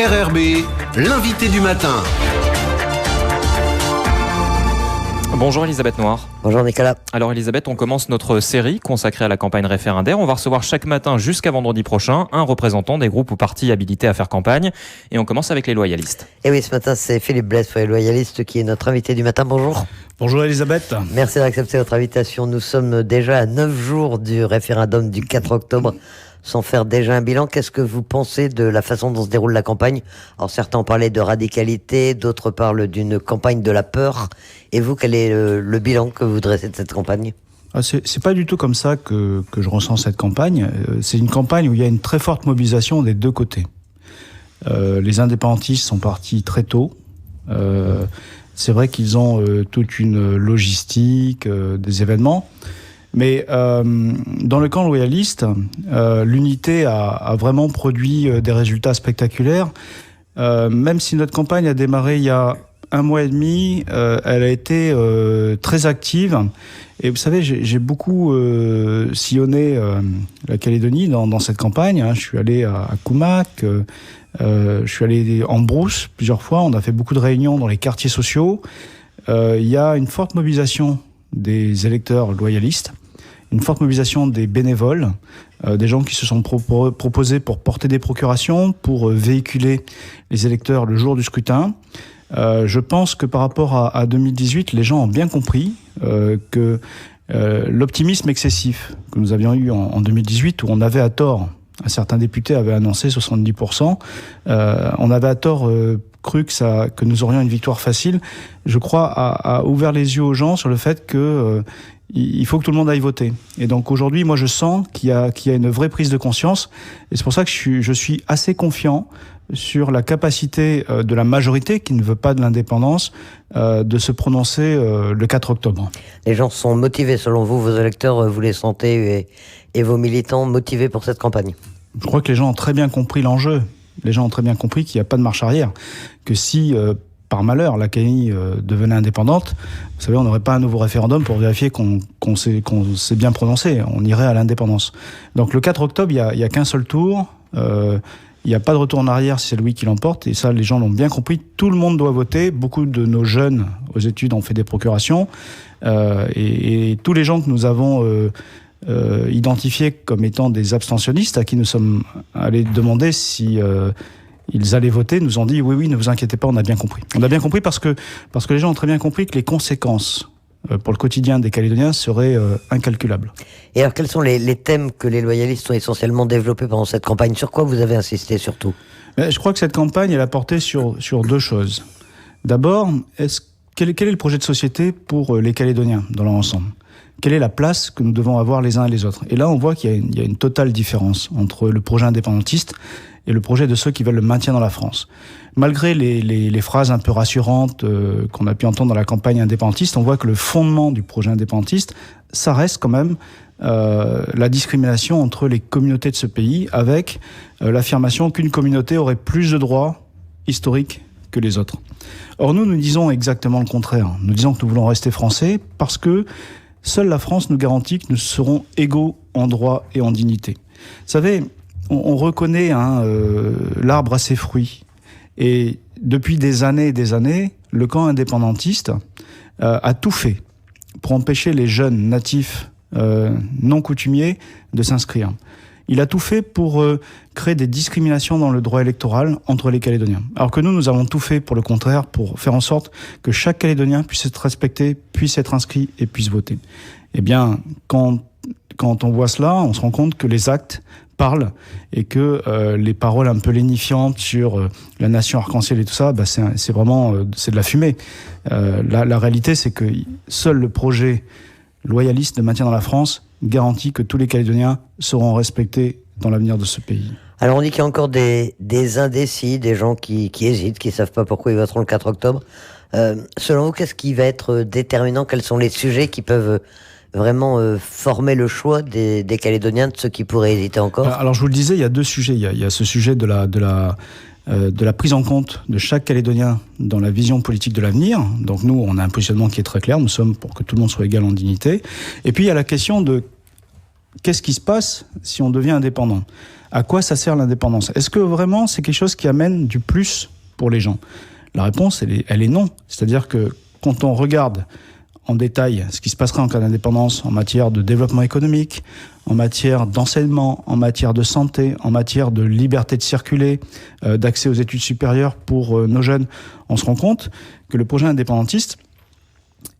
RRB, l'invité du matin. Bonjour Elisabeth Noir. Bonjour Nicolas. Alors Elisabeth, on commence notre série consacrée à la campagne référendaire. On va recevoir chaque matin jusqu'à vendredi prochain un représentant des groupes ou partis habilités à faire campagne. Et on commence avec les loyalistes. Et oui, ce matin, c'est Philippe Blesse, les loyalistes, qui est notre invité du matin. Bonjour. Bonjour Elisabeth. Merci d'accepter notre invitation. Nous sommes déjà à 9 jours du référendum du 4 octobre. Sans faire déjà un bilan, qu'est-ce que vous pensez de la façon dont se déroule la campagne ? Alors certains ont parlé de radicalité, d'autres parlent d'une campagne de la peur. Et vous, quel est le bilan que vous dressez de cette campagne ? C'est pas du tout comme ça que je ressens cette campagne. C'est une campagne où il y a une très forte mobilisation des deux côtés. Les indépendantistes sont partis très tôt. C'est vrai qu'ils ont toute une logistique, des événements. Mais dans le camp loyaliste, l'unité a vraiment produit des résultats spectaculaires. Même si notre campagne a démarré il y a 1 mois et demi, elle a été très active. Et vous savez, j'ai beaucoup sillonné la Calédonie dans cette campagne. Je suis allé à Koumak, je suis allé en brousse plusieurs fois. On a fait beaucoup de réunions dans les quartiers sociaux. Il y a une forte mobilisation des électeurs loyalistes, une forte mobilisation des bénévoles, des gens qui se sont proposés pour porter des procurations, pour véhiculer les électeurs le jour du scrutin. Je pense que par rapport à 2018, les gens ont bien compris que l'optimisme excessif que nous avions eu en 2018, où on avait à tort, certains députés avaient annoncé 70%, on avait à tort cru que nous aurions une victoire facile, je crois, a ouvert les yeux aux gens sur le fait que il faut que tout le monde aille voter. Et donc aujourd'hui, moi je sens qu'il y a une vraie prise de conscience, et c'est pour ça que je suis assez confiant sur la capacité de la majorité, qui ne veut pas de l'indépendance, de se prononcer le 4 octobre. Les gens sont motivés, selon vous, vos électeurs, vous les sentez, et vos militants motivés pour cette campagne ? Je crois que les gens ont très bien compris l'enjeu. Les gens ont très bien compris qu'il n'y a pas de marche arrière. Que si, par malheur, la CAI devenait indépendante, vous savez, on n'aurait pas un nouveau référendum pour vérifier qu'on s'est bien prononcé. On irait à l'indépendance. Donc le 4 octobre, il n'y a qu'un seul tour. Il n'y a pas de retour en arrière si c'est Louis qui l'emporte. Et ça, les gens l'ont bien compris. Tout le monde doit voter. Beaucoup de nos jeunes aux études ont fait des procurations. Et tous les gens que nous avons identifiés comme étant des abstentionnistes, à qui nous sommes allés demander si ils allaient voter, nous ont dit oui, ne vous inquiétez pas, on a bien compris. On a bien compris parce que les gens ont très bien compris que les conséquences pour le quotidien des Calédoniens seraient incalculables. Et alors, quels sont les thèmes que les loyalistes ont essentiellement développés pendant cette campagne ? Sur quoi vous avez insisté surtout ? Je crois que cette campagne, elle a porté sur deux choses. D'abord, quel est le projet de société pour les Calédoniens dans leur ensemble ? Quelle est la place que nous devons avoir les uns et les autres ? Et là, on voit qu'il y a une totale différence entre le projet indépendantiste et le projet de ceux qui veulent le maintien dans la France. Malgré les phrases un peu rassurantes qu'on a pu entendre dans la campagne indépendantiste, on voit que le fondement du projet indépendantiste, ça reste quand même la discrimination entre les communautés de ce pays, avec l'affirmation qu'une communauté aurait plus de droits historiques que les autres. Or, nous disons exactement le contraire. Nous disons que nous voulons rester français parce que seule la France nous garantit que nous serons égaux en droit et en dignité. Vous savez, on reconnaît l'arbre à ses fruits. Et depuis des années et des années, le camp indépendantiste a tout fait pour empêcher les jeunes natifs non coutumiers de s'inscrire. Il a tout fait pour créer des discriminations dans le droit électoral entre les Calédoniens. Alors que nous avons tout fait pour le contraire, pour faire en sorte que chaque Calédonien puisse être respecté, puisse être inscrit et puisse voter. Eh bien, quand on voit cela, on se rend compte que les actes parlent et que les paroles un peu lénifiantes sur la nation arc-en-ciel et tout ça, c'est vraiment c'est de la fumée. La réalité, c'est que seul le projet loyaliste de maintien dans la France garantit que tous les Calédoniens seront respectés dans l'avenir de ce pays. Alors on dit qu'il y a encore des indécis, des gens qui hésitent, qui ne savent pas pourquoi ils voteront le 4 octobre. Selon vous, qu'est-ce qui va être déterminant ? Quels sont les sujets qui peuvent vraiment former le choix des Calédoniens, de ceux qui pourraient hésiter encore ? Alors je vous le disais, il y a deux sujets. Il y a ce sujet de la prise en compte de chaque Calédonien dans la vision politique de l'avenir. Donc nous, on a un positionnement qui est très clair. Nous sommes pour que tout le monde soit égal en dignité. Et puis il y a la question de qu'est-ce qui se passe si on devient indépendant ? À quoi ça sert l'indépendance ? Est-ce que vraiment c'est quelque chose qui amène du plus pour les gens ? La réponse, elle est non. C'est-à-dire que quand on regarde en détail ce qui se passerait en cas d'indépendance en matière de développement économique, en matière d'enseignement, en matière de santé, en matière de liberté de circuler, d'accès aux études supérieures pour nos jeunes, on se rend compte que le projet indépendantiste,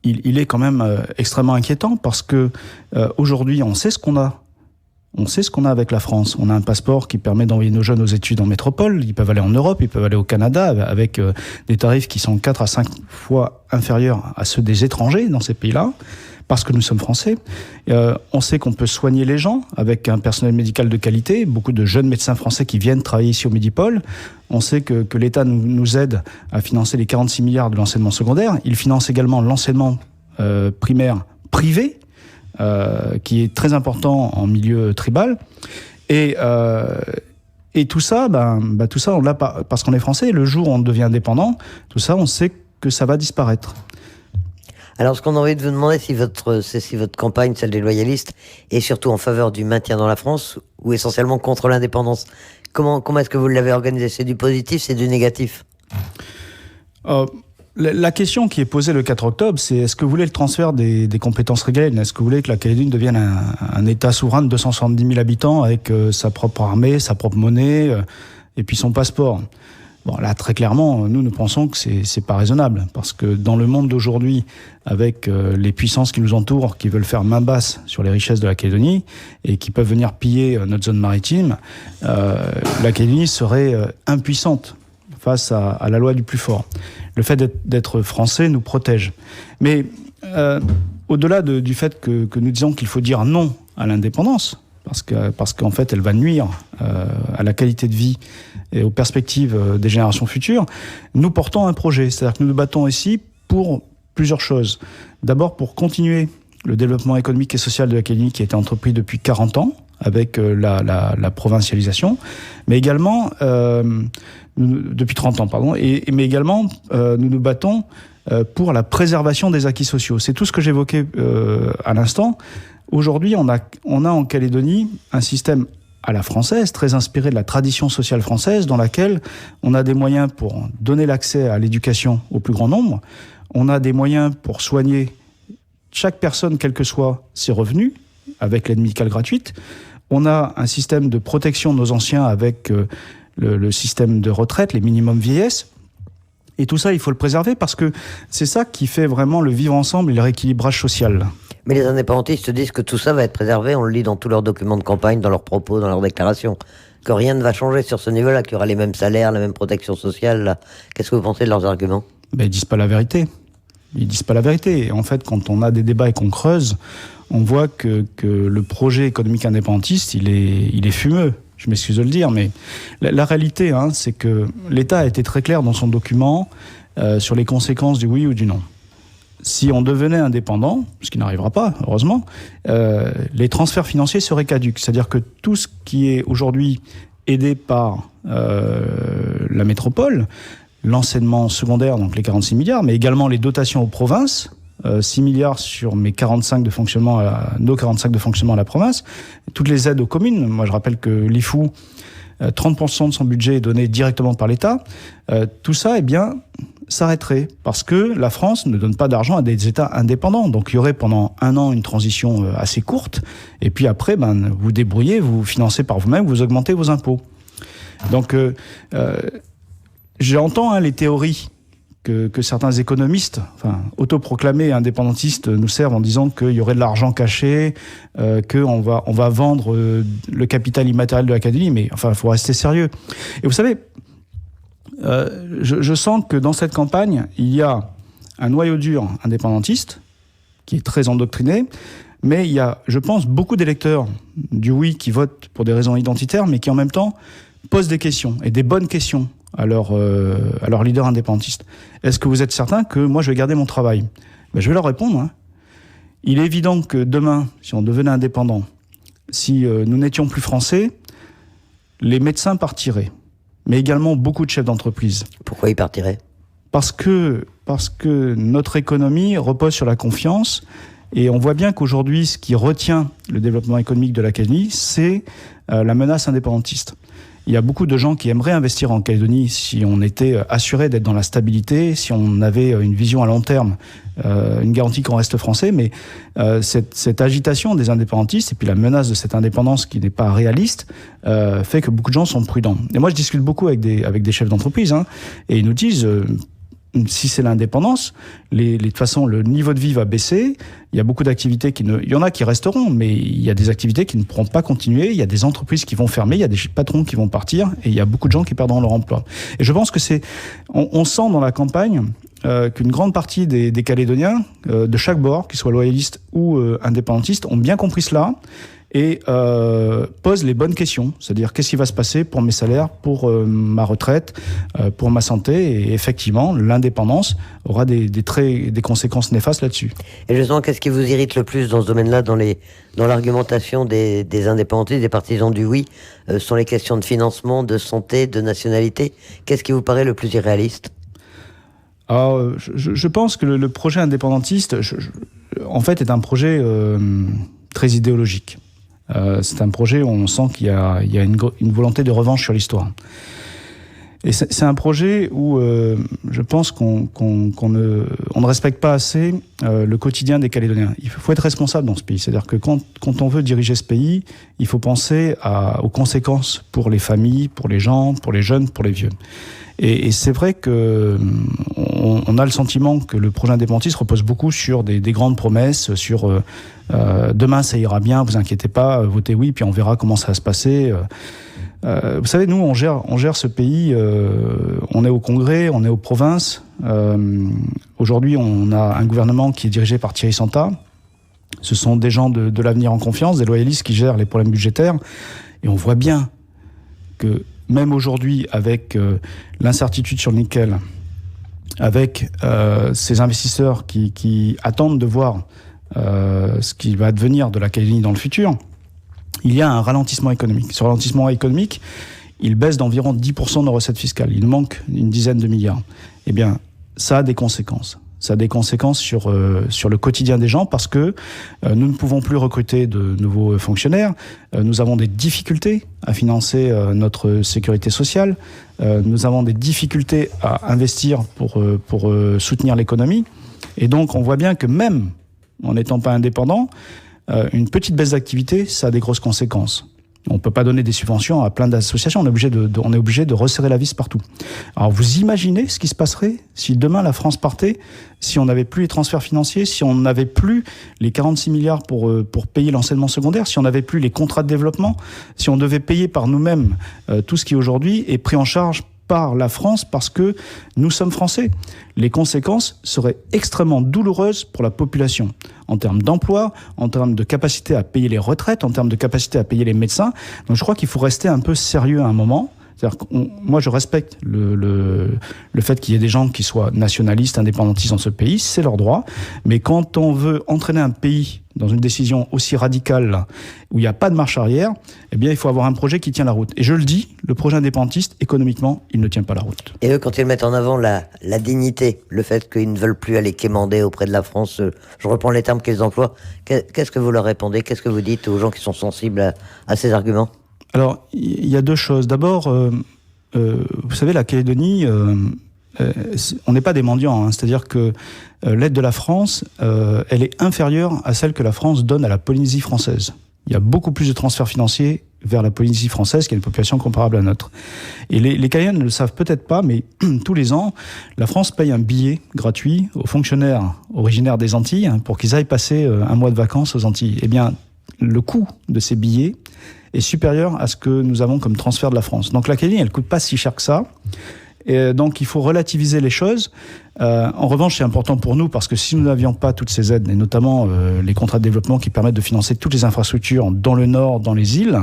il est quand même extrêmement inquiétant parce que aujourd'hui, on sait ce qu'on a. On sait ce qu'on a avec la France. On a un passeport qui permet d'envoyer nos jeunes aux études en métropole. Ils peuvent aller en Europe, ils peuvent aller au Canada avec des tarifs qui sont 4 à 5 fois inférieurs à ceux des étrangers dans ces pays-là, parce que nous sommes français. On sait qu'on peut soigner les gens avec un personnel médical de qualité, beaucoup de jeunes médecins français qui viennent travailler ici au Médipôle. On sait que l'État nous aide à financer les 46 milliards de l'enseignement secondaire. Il finance également l'enseignement primaire privé, qui est très important en milieu tribal. Et tout ça, tout ça, on l'a pas, parce qu'on est français. Le jour où on devient indépendant, tout ça, on sait que ça va disparaître. Alors, ce qu'on a envie de vous demander, si votre campagne, celle des loyalistes, est surtout en faveur du maintien dans la France ou essentiellement contre l'indépendance. Comment est-ce que vous l'avez organisé ? C'est du positif, c'est du négatif ? La question qui est posée le 4 octobre, c'est est-ce que vous voulez le transfert des compétences régaliennes ? Est-ce que vous voulez que la Calédonie devienne un État souverain de 270 000 habitants avec sa propre armée, sa propre monnaie et puis son passeport ? Bon, là, très clairement, nous pensons que c'est pas raisonnable. Parce que dans le monde d'aujourd'hui, avec les puissances qui nous entourent, qui veulent faire main basse sur les richesses de la Calédonie et qui peuvent venir piller notre zone maritime, la Calédonie serait impuissante face à la loi du plus fort. Le fait d'être français nous protège. Mais au-delà du fait que nous disons qu'il faut dire non à l'indépendance, parce qu'en fait elle va nuire à la qualité de vie et aux perspectives des générations futures, nous portons un projet. C'est-à-dire que nous nous battons ici pour plusieurs choses. D'abord pour continuer le développement économique et social de la Calédonie qui a été entrepris depuis 40 ans, avec la provincialisation, mais également depuis 30 ans, pardon, mais également nous nous battons pour la préservation des acquis sociaux. C'est tout ce que j'évoquais à l'instant. Aujourd'hui, on a en Calédonie un système à la française, très inspiré de la tradition sociale française, dans laquelle on a des moyens pour donner l'accès à l'éducation au plus grand nombre, on a des moyens pour soigner chaque personne, quels que soient ses revenus, avec l'aide médicale gratuite. On a un système de protection de nos anciens avec le système de retraite, les minimums vieillesse. Et tout ça, il faut le préserver parce que c'est ça qui fait vraiment le vivre ensemble et le rééquilibrage social. Mais les indépendantistes disent que tout ça va être préservé, on le lit dans tous leurs documents de campagne, dans leurs propos, dans leurs déclarations, que rien ne va changer sur ce niveau-là, qu'il y aura les mêmes salaires, la même protection sociale. Là. Qu'est-ce que vous pensez de leurs arguments ? Ils disent pas la vérité. Ils disent pas la vérité. Et en fait, quand on a des débats et qu'on creuse, on voit que le projet économique indépendantiste, il est fumeux. Je m'excuse de le dire, mais la réalité, c'est que l'État a été très clair dans son document sur les conséquences du oui ou du non. Si on devenait indépendant, ce qui n'arrivera pas, heureusement, les transferts financiers seraient caducs. C'est-à-dire que tout ce qui est aujourd'hui aidé par la métropole, l'enseignement secondaire, donc les 46 milliards, mais également les dotations aux provinces, 6 milliards sur mes 45 de fonctionnement, nos 45 de fonctionnement à la province, toutes les aides aux communes. Moi, je rappelle que l'IFU, 30% de son budget est donné directement par l'État. Tout ça, s'arrêterait parce que la France ne donne pas d'argent à des États indépendants. Donc, il y aurait pendant 1 an une transition assez courte. Et puis après, vous débrouillez, vous financez par vous-même, vous augmentez vos impôts. Donc, j'entends les théories que certains économistes, autoproclamés indépendantistes, nous servent en disant qu'il y aurait de l'argent caché, qu'on va vendre le capital immatériel de l'Académie, mais il faut rester sérieux. Et vous savez, je sens que dans cette campagne, il y a un noyau dur indépendantiste qui est très endoctriné, mais il y a, je pense, beaucoup d'électeurs du oui qui votent pour des raisons identitaires, mais qui en même temps posent des questions, et des bonnes questions, à leur leader indépendantiste. Est-ce que vous êtes certain que moi je vais garder mon travail ? Je vais leur répondre. Il est évident que demain, si on devenait indépendant, si nous n'étions plus français, les médecins partiraient, mais également beaucoup de chefs d'entreprise. Pourquoi ils partiraient ? Parce que notre économie repose sur la confiance Et on voit bien qu'aujourd'hui, ce qui retient le développement économique de la Calédonie, c'est la menace indépendantiste. Il y a beaucoup de gens qui aimeraient investir en Calédonie si on était assuré d'être dans la stabilité, si on avait une vision à long terme, une garantie qu'on reste français. Mais cette agitation des indépendantistes et puis la menace de cette indépendance qui n'est pas réaliste fait que beaucoup de gens sont prudents. Et moi, je discute beaucoup avec des chefs d'entreprise, et ils nous disent... si c'est l'indépendance, de toute façon, le niveau de vie va baisser. Il y a beaucoup d'activités il y en a qui resteront, mais il y a des activités qui ne pourront pas continuer. Il y a des entreprises qui vont fermer, il y a des patrons qui vont partir, et il y a beaucoup de gens qui perdront leur emploi. Et je pense que on sent dans la campagne qu'une grande partie des Calédoniens, de chaque bord, qu'ils soient loyalistes ou indépendantistes, ont bien compris cela. Et pose les bonnes questions, c'est-à-dire qu'est-ce qui va se passer pour mes salaires, pour ma retraite, pour ma santé, et effectivement l'indépendance aura des conséquences néfastes là-dessus. Et justement, qu'est-ce qui vous irrite le plus dans ce domaine-là, dans l'argumentation des indépendantistes, des partisans du oui, sur les questions de financement, de santé, de nationalité? Qu'est-ce qui vous paraît le plus irréaliste? Alors, je pense que le projet indépendantiste, en fait, est un projet très idéologique. C'est un projet où on sent qu'il y a une volonté de revanche sur l'histoire. Et c'est un projet où je pense qu'on ne respecte pas assez le quotidien des Calédoniens. Il faut être responsable dans ce pays. C'est-à-dire que quand on veut diriger ce pays, il faut penser aux conséquences pour les familles, pour les gens, pour les jeunes, pour les vieux. Et c'est vrai que on a le sentiment que le projet indépendantiste repose beaucoup sur des grandes promesses, sur demain ça ira bien, vous inquiétez pas, votez oui, puis on verra comment ça va se passer. Vous savez, nous on gère ce pays, on est au Congrès, on est aux provinces. Aujourd'hui, on a un gouvernement qui est dirigé par Thierry Santa. Ce sont des gens de l'avenir en confiance, des loyalistes qui gèrent les problèmes budgétaires. Et on voit bien que même aujourd'hui, avec l'incertitude sur le nickel, avec ces investisseurs qui attendent de voir ce qui va advenir de la Calédonie dans le futur, il y a un ralentissement économique. Ce ralentissement économique, il baisse d'environ 10% de nos recettes fiscales. Il manque une dizaine de milliards. Eh bien, ça a des conséquences. Ça a des conséquences sur le quotidien des gens parce que nous ne pouvons plus recruter de nouveaux fonctionnaires. Nous avons des difficultés à financer notre sécurité sociale. Nous avons des difficultés à investir pour soutenir l'économie. Et donc, on voit bien que même en n'étant pas indépendant, une petite baisse d'activité, ça a des grosses conséquences. On ne peut pas donner des subventions à plein d'associations, on est obligé de resserrer la vis partout. Alors vous imaginez ce qui se passerait si demain la France partait, si on n'avait plus les transferts financiers, si on n'avait plus les 46 milliards pour payer l'enseignement secondaire, si on n'avait plus les contrats de développement, si on devait payer par nous-mêmes tout ce qui aujourd'hui est pris en charge par la France parce que nous sommes français. Les conséquences seraient extrêmement douloureuses pour la population, en termes d'emploi, en termes de capacité à payer les retraites, en termes de capacité à payer les médecins. Donc je crois qu'il faut rester un peu sérieux à un moment. C'est-à-dire que moi je respecte le fait qu'il y ait des gens qui soient nationalistes, indépendantistes dans ce pays, c'est leur droit. Mais quand on veut entraîner un pays dans une décision aussi radicale là, où il n'y a pas de marche arrière, eh bien il faut avoir un projet qui tient la route. Et je le dis, le projet indépendantiste, économiquement, il ne tient pas la route. Et eux, quand ils mettent en avant la dignité, le fait qu'ils ne veulent plus aller quémander auprès de la France, je reprends les termes qu'ils emploient, qu'est-ce que vous leur répondez? Qu'est-ce que vous dites aux gens qui sont sensibles à ces arguments? Alors, il y a deux choses. D'abord, vous savez, la Calédonie, on n'est pas des mendiants. C'est-à-dire que l'aide de la France, elle est inférieure à celle que la France donne à la Polynésie française. Il y a beaucoup plus de transferts financiers vers la Polynésie française, qui a une population comparable à la nôtre. Et les Calédoniens ne le savent peut-être pas, mais tous les ans, la France paye un billet gratuit aux fonctionnaires originaires des Antilles pour qu'ils aillent passer un mois de vacances aux Antilles. Eh bien, le coût de ces billets est supérieur à ce que nous avons comme transfert de la France. Donc la Calédonie, elle ne coûte pas si cher que ça. Et donc il faut relativiser les choses. En revanche, c'est important pour nous parce que si nous n'avions pas toutes ces aides, et notamment les contrats de développement qui permettent de financer toutes les infrastructures dans le nord, dans les îles,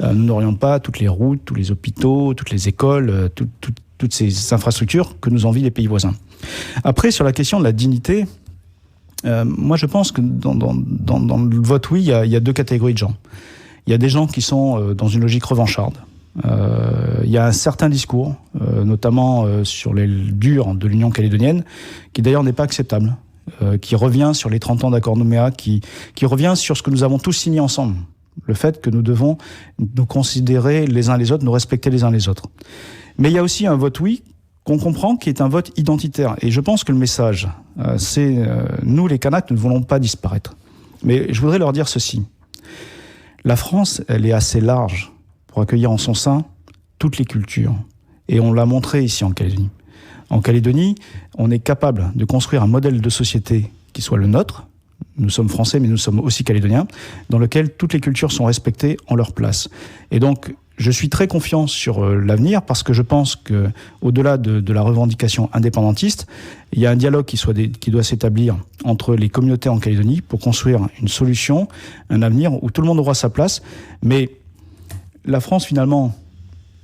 nous n'aurions pas toutes les routes, tous les hôpitaux, toutes les écoles, toutes ces infrastructures que nous envient les pays voisins. Après, sur la question de la dignité, moi je pense que dans le vote oui, il y a deux catégories de gens. Il y a des gens qui sont dans une logique revancharde. Il y a un certain discours, notamment sur les durs de l'Union calédonienne, qui d'ailleurs n'est pas acceptable. qui revient sur les 30 ans d'accord Nouméa, qui revient sur ce que nous avons tous signé ensemble. Le fait que nous devons nous considérer les uns les autres, nous respecter les uns les autres. Mais il y a aussi un vote oui qu'on comprend, qui est un vote identitaire. Et je pense que le message, c'est nous les Kanaks, nous ne voulons pas disparaître. Mais je voudrais leur dire ceci. La France, elle est assez large pour accueillir en son sein toutes les cultures. Et on l'a montré ici en Calédonie. En Calédonie, on est capable de construire un modèle de société qui soit le nôtre. Nous sommes français, mais nous sommes aussi calédoniens, dans lequel toutes les cultures sont respectées en leur place. Et donc, je suis très confiant sur l'avenir parce que je pense que, au-delà de la revendication indépendantiste, il y a un dialogue qui doit s'établir entre les communautés en Calédonie pour construire une solution, un avenir où tout le monde aura sa place. Mais la France, finalement,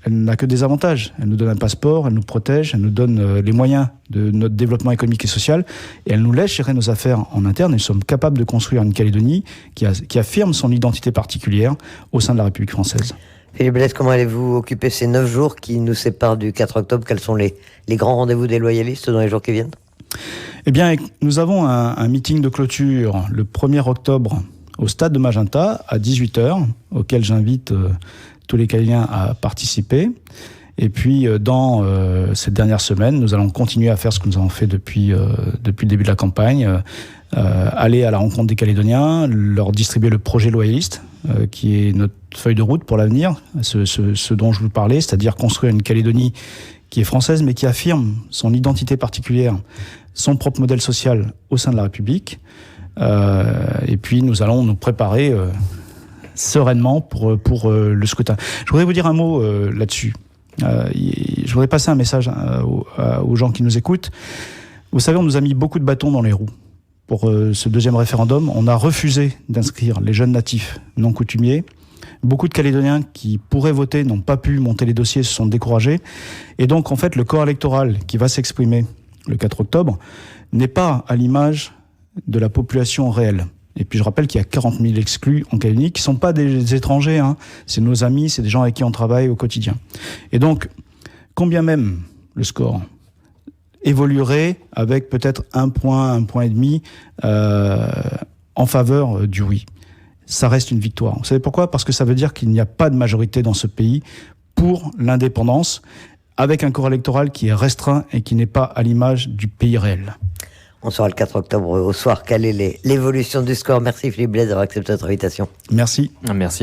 elle n'a que des avantages. Elle nous donne un passeport, elle nous protège, elle nous donne les moyens de notre développement économique et social, et elle nous laisse gérer nos affaires en interne. Et nous sommes capables de construire une Calédonie qui affirme son identité particulière au sein de la République française. Philippe Blaise, comment allez-vous occuper ces 9 jours qui nous séparent du 4 octobre? Quels sont les grands rendez-vous des loyalistes dans les jours qui viennent? Eh bien, nous avons un meeting de clôture le 1er octobre au stade de Magenta à 18h, auquel j'invite tous les Calédoniens à participer. Et puis, dans cette dernière semaine, nous allons continuer à faire ce que nous avons fait depuis le début de la campagne, aller à la rencontre des Calédoniens, leur distribuer le projet loyaliste, qui est notre feuille de route pour l'avenir, ce dont je vous parlais, c'est-à-dire construire une Calédonie qui est française, mais qui affirme son identité particulière, son propre modèle social au sein de la République. Et puis, nous allons nous préparer sereinement pour le scrutin. Je voudrais vous dire un mot là-dessus. Je voudrais passer un message aux gens qui nous écoutent. Vous savez, on nous a mis beaucoup de bâtons dans les roues pour ce deuxième référendum. On a refusé d'inscrire les jeunes natifs non coutumiers. Beaucoup de Calédoniens qui pourraient voter n'ont pas pu monter les dossiers, se sont découragés. Et donc, en fait, le corps électoral qui va s'exprimer le 4 octobre n'est pas à l'image de la population réelle. Et puis je rappelle qu'il y a 40 000 exclus en Calédonie qui ne sont pas des étrangers, hein. C'est nos amis, c'est des gens avec qui on travaille au quotidien. Et donc, combien même le score évoluerait avec peut-être 1 point, 1,5 point en faveur du oui, ça reste une victoire. Vous savez pourquoi? Parce que ça veut dire qu'il n'y a pas de majorité dans ce pays pour l'indépendance, avec un corps électoral qui est restreint et qui n'est pas à l'image du pays réel. On saura le 4 octobre au soir quelle est l'évolution du score. Merci Philippe Blaise d'avoir accepté notre invitation. Merci. Merci.